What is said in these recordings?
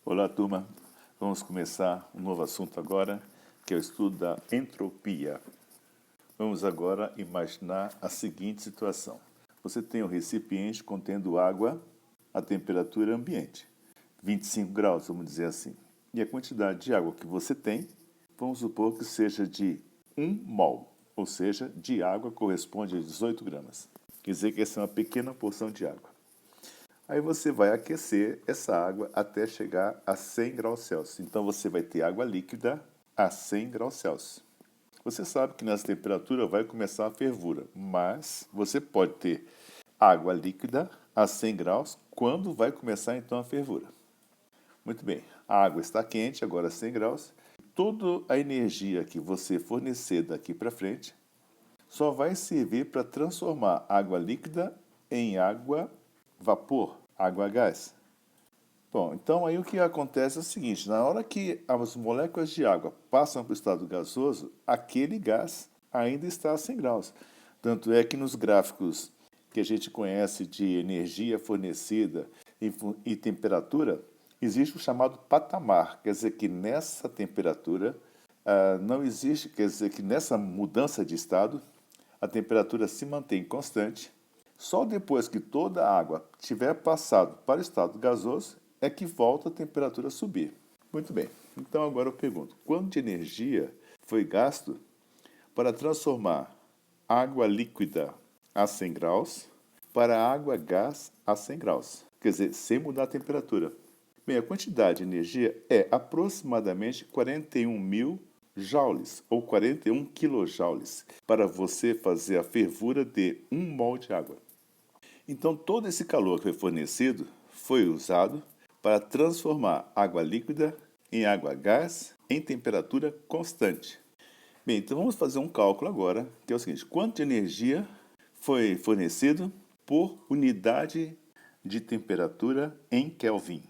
Olá, turma. Vamos começar um novo assunto agora, que é o estudo da entropia. Vamos agora imaginar a seguinte situação. Você tem um recipiente contendo água a temperatura ambiente, 25 graus, vamos dizer assim. E a quantidade de água que você tem, vamos supor que seja de 1 mol, ou seja, de água corresponde a 18 gramas. Quer dizer que essa é uma pequena porção de água. Aí você vai aquecer essa água até chegar a 100 graus Celsius. Então você vai ter água líquida a 100 graus Celsius. Você sabe que nessa temperatura vai começar a fervura, mas você pode ter água líquida a 100 graus quando vai começar então a fervura. Muito bem, a água está quente, agora a 100 graus. Toda a energia que você fornecer daqui para frente só vai servir para transformar água líquida em água vapor, água a gás. Bom, então aí o que acontece é o seguinte, na hora que as moléculas de água passam para o estado gasoso, aquele gás ainda está a 100 graus. Tanto é que nos gráficos que a gente conhece de energia fornecida e temperatura, existe o chamado patamar, quer dizer que nessa temperatura não existe, quer dizer que nessa mudança de estado, a temperatura se mantém constante. Só depois que toda a água tiver passado para o estado gasoso é que volta a temperatura a subir. Muito bem, então agora eu pergunto, quanto de energia foi gasto para transformar água líquida a 100 graus para água gás a 100 graus? Quer dizer, sem mudar a temperatura. Bem, a quantidade de energia é aproximadamente 41 mil joules, ou 41 quilojoules, para você fazer a fervura de 1 mol de água. Então, todo esse calor que foi fornecido foi usado para transformar água líquida em água gás em temperatura constante. Bem, então vamos fazer um cálculo agora, que é o seguinte, quanto de energia foi fornecido por unidade de temperatura em Kelvin?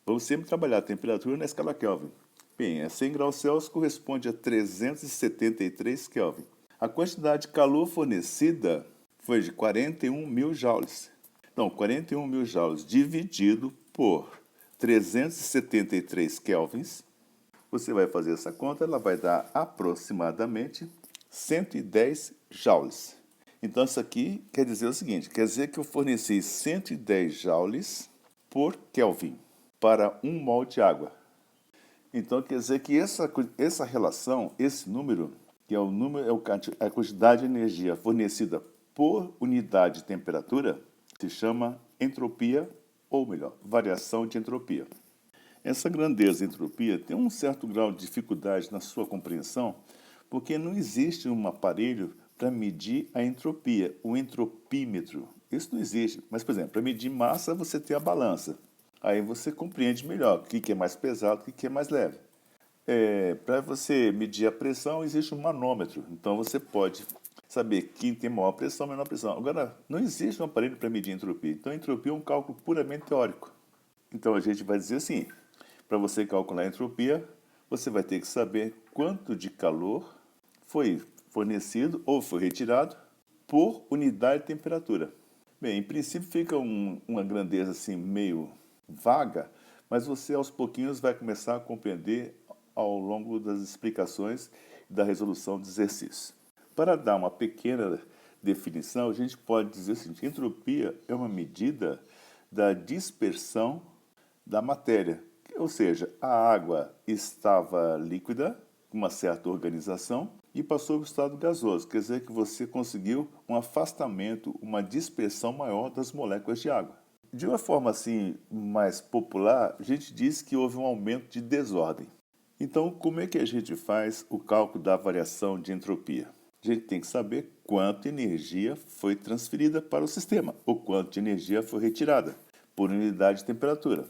Vamos sempre trabalhar a temperatura na escala Kelvin. Bem, 100 graus Celsius corresponde a 373 Kelvin. A quantidade de calor fornecida foi de 41 mil joules. Então, 41 mil joules dividido por 373 kelvins. Você vai fazer essa conta, ela vai dar aproximadamente 110 joules. Então, isso aqui quer dizer o seguinte, quer dizer que eu forneci 110 joules por Kelvin para 1 mol de água. Então, quer dizer que essa relação, esse número, que é a quantidade de energia fornecida por unidade de temperatura, se chama entropia, ou melhor, variação de entropia. Essa grandeza de entropia tem um certo grau de dificuldade na sua compreensão, porque não existe um aparelho para medir a entropia, o entropímetro. Isso não existe. Mas, por exemplo, para medir massa, você tem a balança. Aí você compreende melhor o que é mais pesado e o que é mais leve. Para você medir a pressão, existe um manômetro. Então, você pode saber quem tem maior pressão ou menor pressão. Agora, não existe um aparelho para medir a entropia. Então, a entropia é um cálculo puramente teórico. Então, a gente vai dizer assim, para você calcular a entropia, você vai ter que saber quanto de calor foi fornecido ou foi retirado por unidade de temperatura. Bem, em princípio fica uma grandeza assim meio vaga, mas você aos pouquinhos vai começar a compreender ao longo das explicações e da resolução dos exercícios. Para dar uma pequena definição, a gente pode dizer o seguinte, entropia é uma medida da dispersão da matéria, ou seja, a água estava líquida, com uma certa organização, e passou para o estado gasoso, quer dizer que você conseguiu um afastamento, uma dispersão maior das moléculas de água. De uma forma assim mais popular, a gente diz que houve um aumento de desordem. Então, como é que a gente faz o cálculo da variação de entropia? A gente tem que saber quanta energia foi transferida para o sistema, ou quanto de energia foi retirada por unidade de temperatura.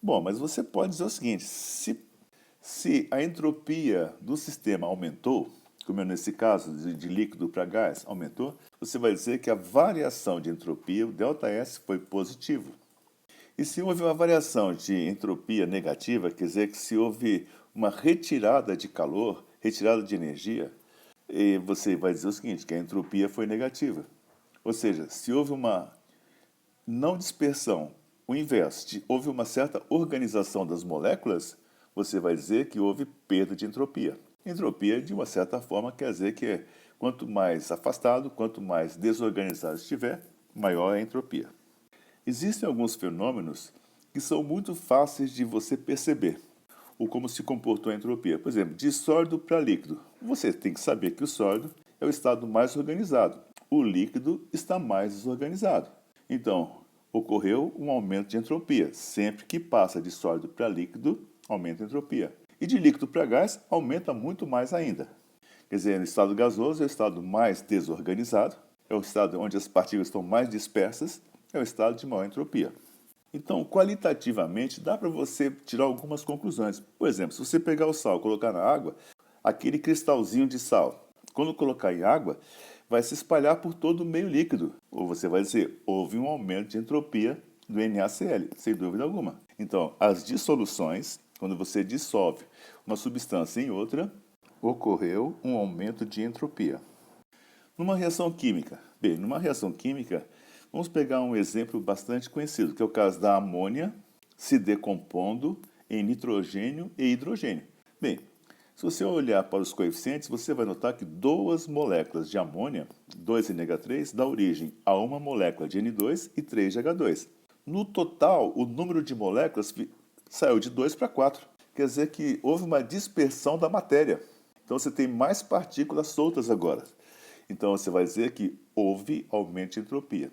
Bom, mas você pode dizer o seguinte, se a entropia do sistema aumentou, como é nesse caso de líquido para gás, aumentou, você vai dizer que a variação de entropia, o ΔS, foi positivo. E se houve uma variação de entropia negativa, quer dizer que se houve uma retirada de calor, retirada de energia, você vai dizer o seguinte, que a entropia foi negativa. Ou seja, se houve uma não dispersão o inverso, de houve uma certa organização das moléculas, você vai dizer que houve perda de entropia. Entropia, de uma certa forma, quer dizer que quanto mais afastado, quanto mais desorganizado estiver, maior é a entropia. Existem alguns fenômenos que são muito fáceis de você perceber, ou como se comportou a entropia. Por exemplo, de sólido para líquido. Você tem que saber que o sólido é o estado mais organizado. O líquido está mais desorganizado. Então, ocorreu um aumento de entropia. Sempre que passa de sólido para líquido, aumenta a entropia. E de líquido para gás, aumenta muito mais ainda. Quer dizer, no estado gasoso é o estado mais desorganizado, é o estado onde as partículas estão mais dispersas, é o estado de maior entropia. Então, qualitativamente, dá para você tirar algumas conclusões. Por exemplo, se você pegar o sal e colocar na água, aquele cristalzinho de sal, quando colocar em água, vai se espalhar por todo o meio líquido. Ou você vai dizer, houve um aumento de entropia do NaCl, sem dúvida alguma. Então, as dissoluções, quando você dissolve uma substância em outra, ocorreu um aumento de entropia. Numa reação química, numa reação química, vamos pegar um exemplo bastante conhecido, que é o caso da amônia se decompondo em nitrogênio e hidrogênio. Bem, se você olhar para os coeficientes, você vai notar que duas moléculas de amônia, 2NH3, dá origem a uma molécula de N2 e 3 de H2. No total, o número de moléculas saiu de 2 para 4. Quer dizer que houve uma dispersão da matéria. Então você tem mais partículas soltas agora. Então você vai dizer que houve aumento de entropia.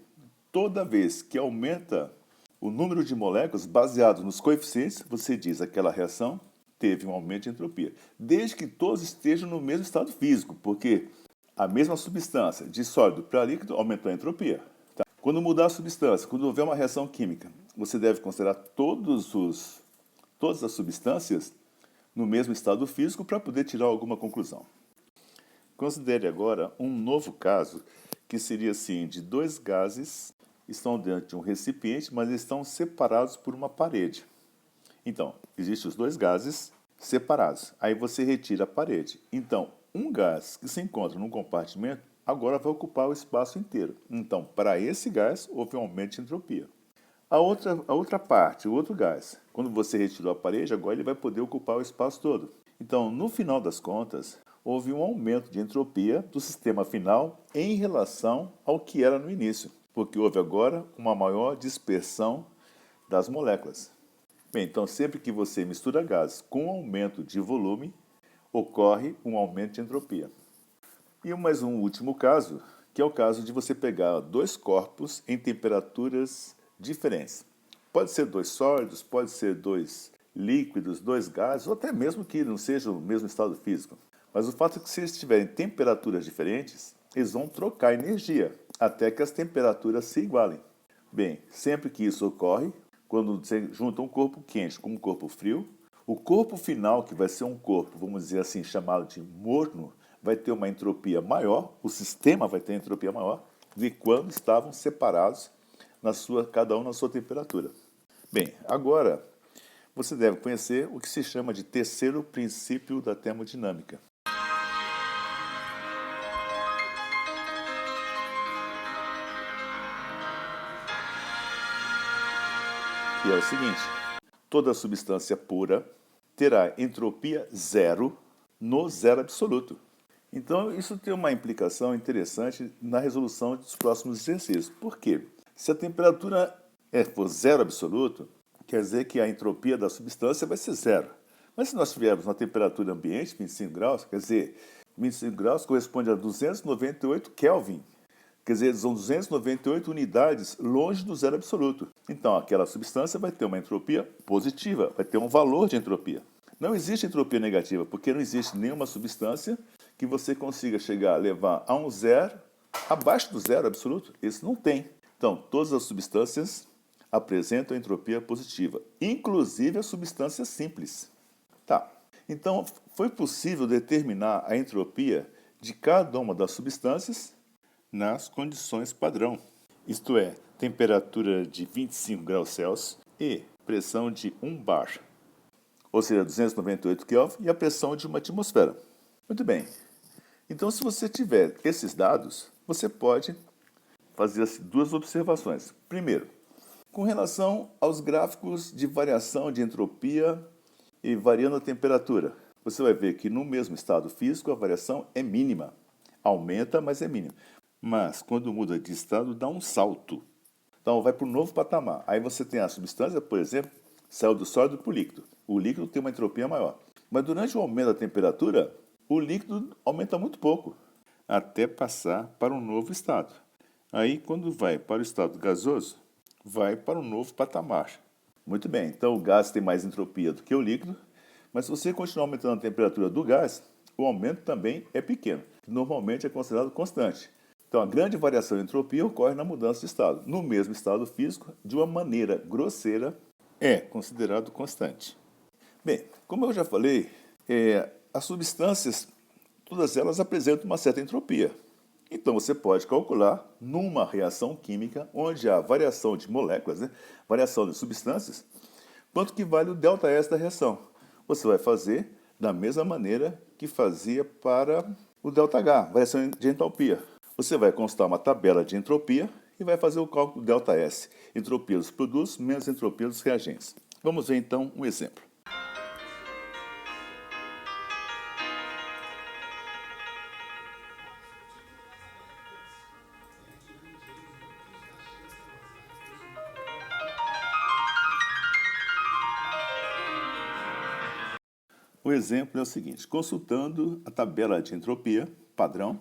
Toda vez que aumenta o número de moléculas baseado nos coeficientes, você diz que aquela reação teve um aumento de entropia. Desde que todos estejam no mesmo estado físico, porque a mesma substância de sólido para líquido aumentou a entropia. Tá? Quando mudar a substância, quando houver uma reação química, você deve considerar todas as substâncias no mesmo estado físico para poder tirar alguma conclusão. Considere agora um novo caso, que seria assim, de dois gases estão dentro de um recipiente, mas estão separados por uma parede. Então, existem os dois gases separados. Aí você retira a parede. Então, um gás que se encontra num compartimento, agora vai ocupar o espaço inteiro. Então, para esse gás, houve um aumento de entropia. A outra parte, o outro gás, quando você retirou a parede, agora ele vai poder ocupar o espaço todo. Então, no final das contas, houve um aumento de entropia do sistema final em relação ao que era no início, porque houve agora uma maior dispersão das moléculas. Bem, então sempre que você mistura gases com aumento de volume, ocorre um aumento de entropia. E mais um último caso, que é o caso de você pegar dois corpos em temperaturas diferentes. Pode ser dois sólidos, pode ser dois líquidos, dois gases, ou até mesmo que não sejam o mesmo estado físico. Mas o fato é que se eles tiverem temperaturas diferentes, eles vão trocar energia, até que as temperaturas se igualem. Bem, sempre que isso ocorre, quando você junta um corpo quente com um corpo frio, o corpo final, que vai ser um corpo, vamos dizer assim, chamado de morno, vai ter uma entropia maior, o sistema vai ter entropia maior, do que quando estavam separados, cada um na sua temperatura. Bem, agora você deve conhecer o que se chama de terceiro princípio da termodinâmica. Que é o seguinte: toda substância pura terá entropia zero no zero absoluto. Então, isso tem uma implicação interessante na resolução dos próximos exercícios. Por quê? Se a temperatura for zero absoluto, quer dizer que a entropia da substância vai ser zero. Mas se nós tivermos uma temperatura ambiente, 25 graus, quer dizer, 25 graus corresponde a 298 Kelvin. Quer dizer, são 298 unidades longe do zero absoluto. Então, aquela substância vai ter uma entropia positiva, vai ter um valor de entropia. Não existe entropia negativa, porque não existe nenhuma substância que você consiga levar a um zero abaixo do zero absoluto. Isso não tem. Então, todas as substâncias apresentam entropia positiva, inclusive as substâncias simples. Tá. Então, foi possível determinar a entropia de cada uma das substâncias nas condições padrão, isto é, temperatura de 25 graus Celsius e pressão de 1 bar, ou seja, 298 Kelvin, e a pressão de uma atmosfera. Muito bem. Então, se você tiver esses dados, você pode fazer duas observações. Primeiro, Com relação aos gráficos de variação de entropia e variando a temperatura, você vai ver que no mesmo estado físico a variação é mínima. Aumenta, mas é mínima. Mas quando muda de estado, dá um salto. Então vai para um novo patamar. Aí você tem a substância, por exemplo, saiu do sólido para o líquido. O líquido tem uma entropia maior. Mas durante o aumento da temperatura, o líquido aumenta muito pouco, até passar para um novo estado. Aí, quando vai para o estado gasoso, vai para um novo patamar. Muito bem, então o gás tem mais entropia do que o líquido, mas se você continuar aumentando a temperatura do gás, o aumento também é pequeno, que normalmente é considerado constante. Então a grande variação de entropia ocorre na mudança de estado. No mesmo estado físico, de uma maneira grosseira, é considerado constante. Bem, como eu já falei, as substâncias, todas elas apresentam uma certa entropia. Então você pode calcular numa reação química, onde há variação de moléculas, variação de substâncias, quanto que vale o ΔS da reação. Você vai fazer da mesma maneira que fazia para o ΔH, variação de entalpia. Você vai consultar uma tabela de entropia e vai fazer o cálculo do ΔS, entropia dos produtos menos entropia dos reagentes. Vamos ver então um exemplo. O exemplo é o seguinte: consultando a tabela de entropia padrão,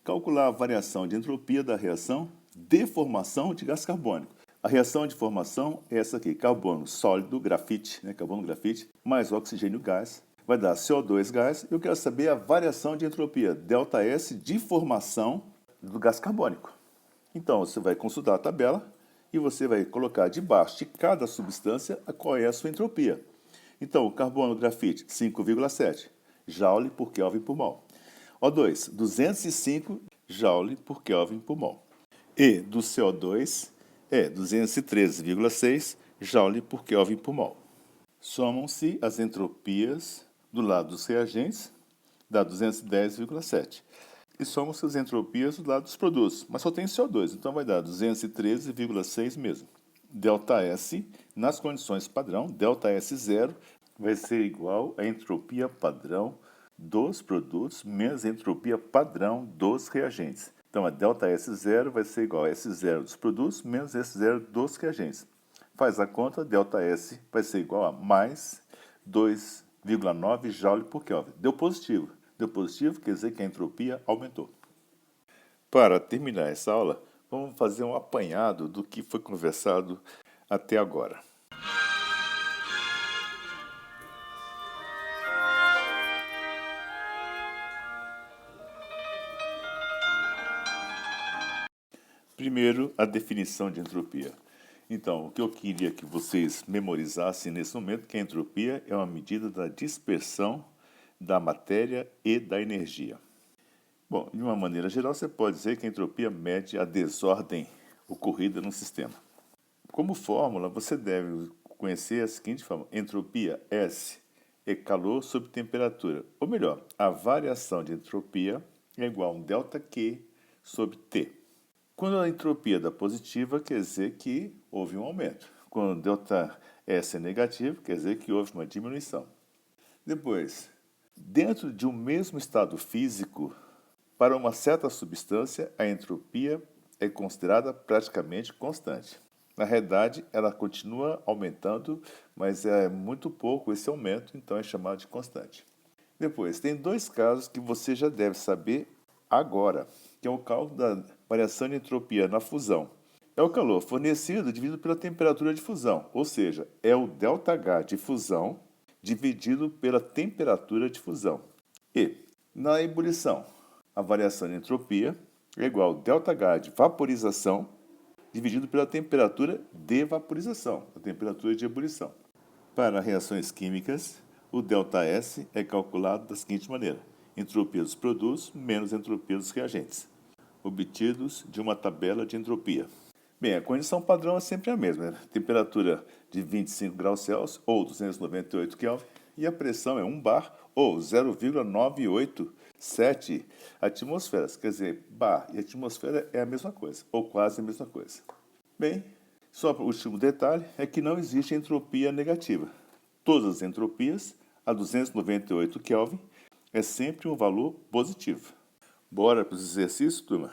calcular a variação de entropia da reação de formação de gás carbônico. A reação de formação é essa aqui: carbono sólido, grafite, carbono grafite, mais oxigênio gás, vai dar CO2 gás. Eu quero saber a variação de entropia, ΔS de formação do gás carbônico. Então você vai consultar a tabela e você vai colocar debaixo de cada substância qual é a sua entropia. Então, o carbono grafite, 5,7 Joule por Kelvin por mol. O2, 205 Joule por Kelvin por mol. E do CO2 é 213,6 Joule por Kelvin por mol. Somam-se as entropias do lado dos reagentes, dá 210,7. E somam-se as entropias do lado dos produtos, mas só tem CO2, então vai dar 213,6 mesmo. ΔS, nas condições padrão, ΔS0 vai ser igual à entropia padrão dos produtos menos a entropia padrão dos reagentes. Então, a ΔS0 vai ser igual a S0 dos produtos menos S0 dos reagentes. Faz a conta, ΔS vai ser igual a mais 2,9 Joule por Kelvin. Deu positivo. Deu positivo quer dizer que a entropia aumentou. Para terminar essa aula, vamos fazer um apanhado do que foi conversado até agora. Primeiro, a definição de entropia. Então, o que eu queria que vocês memorizassem nesse momento é que a entropia é uma medida da dispersão da matéria e da energia. Bom, de uma maneira geral, você pode dizer que a entropia mede a desordem ocorrida no sistema. Como fórmula, você deve conhecer a seguinte fórmula: entropia S é calor sobre temperatura. Ou melhor, a variação de entropia é igual a um ΔQ sobre T. Quando a entropia dá positiva, quer dizer que houve um aumento. Quando ΔS é negativo, quer dizer que houve uma diminuição. Depois, dentro de um mesmo estado físico, para uma certa substância, a entropia é considerada praticamente constante. Na realidade, ela continua aumentando, mas é muito pouco esse aumento, então é chamado de constante. Depois, tem dois casos que você já deve saber agora, que é o cálculo da variação de entropia na fusão. É o calor fornecido dividido pela temperatura de fusão, ou seja, é o ΔH de fusão dividido pela temperatura de fusão. E, na ebulição, a variação de entropia é igual ao ΔH de vaporização dividido pela temperatura de vaporização, a temperatura de ebulição. Para reações químicas, o ΔS é calculado da seguinte maneira: entropia dos produtos menos entropia dos reagentes, obtidos de uma tabela de entropia. Bem, a condição padrão é sempre a mesma, temperatura de 25 graus Celsius ou 298 Kelvin e a pressão é 1 bar ou 0,987 atmosferas. Quer dizer, bar e atmosfera é a mesma coisa, ou quase a mesma coisa. Bem, Só o último detalhe é que não existe entropia negativa. Todas as entropias, a 298 Kelvin, é sempre um valor positivo. Bora para os exercícios, turma?